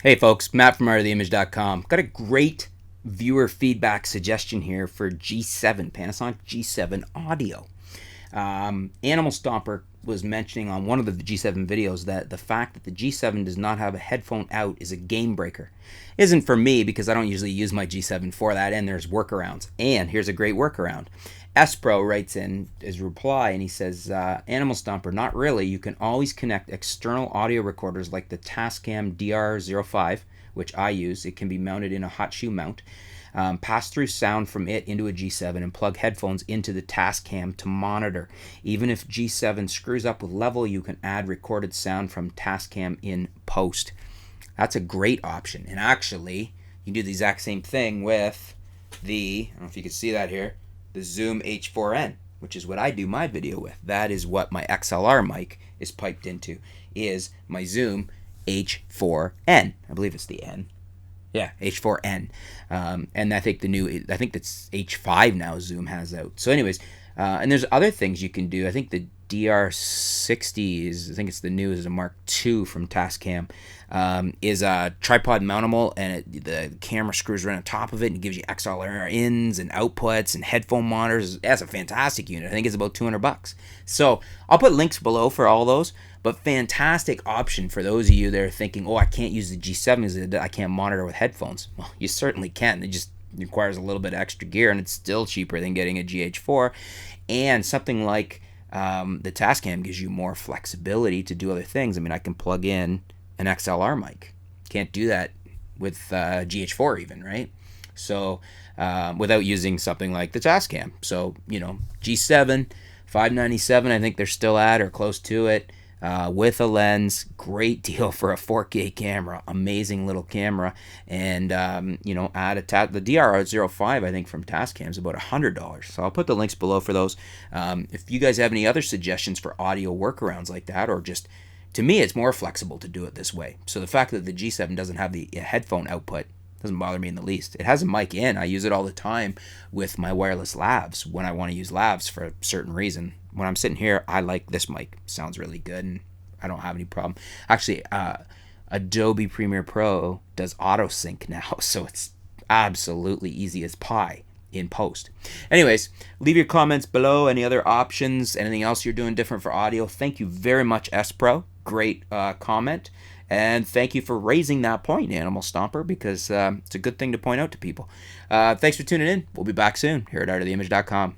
Hey folks, Matt from artoftheimage.com. Got a great viewer feedback suggestion here for G7, Panasonic G7 audio. Animal Stomper was mentioning on one of the G7 videos that the fact that the G7 does not have a headphone out is a game breaker. Isn't for me because I don't usually use my G7 for that, and there's workarounds. And here's a great workaround. Espro writes in his reply and he says, Animal Stomper, not really. You can always connect external audio recorders like the Tascam DR05, which I use. It can be mounted in a hot shoe mount. Pass through sound from it into a G7 and plug headphones into the Tascam to monitor. Even if G7 screws up with level, you can add recorded sound from Tascam in post. That's a great option. And actually, you can do the exact same thing with the, I don't know if you can see that here, the Zoom H4n, which is what I do my video with. That is what my XLR mic is piped into, is my Zoom H4n. I believe it's the N. Yeah, H4n. And I think I think that's H5 now Zoom has out. So anyways, and there's other things you can do. I think the DR60 is, I think it's the new, is a Mark II from Tascam, is a tripod mountable, and the camera screws right on top of it and gives you XLR ins and outputs and headphone monitors. That's a fantastic unit. I think it's about $200. So I'll put links below for all those, but fantastic option for those of you that are thinking, oh, I can't use the G7 because I can't monitor with headphones. Well, you certainly can. It just requires a little bit of extra gear, and it's still cheaper than getting a GH4. And something like the Tascam gives you more flexibility to do other things. I mean, I can plug in an XLR mic. Can't do that with GH4 even, right? So without using something like the Tascam. So, G7, $597, I think they're still at or close to it. With a lens, great deal for a 4K camera, amazing little camera, and add the DR05 I think from Tascam is about $100. So I'll put the links below for those. If you guys have any other suggestions for audio workarounds like that, or just, to me, it's more flexible to do it this way. So the fact that the G7 doesn't have the headphone output doesn't bother me in the least. It has a mic in. I use it all the time with my wireless lavs when I want to use lavs for a certain reason. When I'm sitting here, I like this mic. Sounds really good, and I don't have any problem. Actually, Adobe Premiere Pro does auto sync now, so it's absolutely easy as pie in post. Anyways, leave your comments below. Any other options? Anything else you're doing different for audio? Thank you very much, S-Pro. Great comment. And thank you for raising that point, Animal Stomper, because it's a good thing to point out to people. Thanks for tuning in. We'll be back soon here at artoftheimage.com.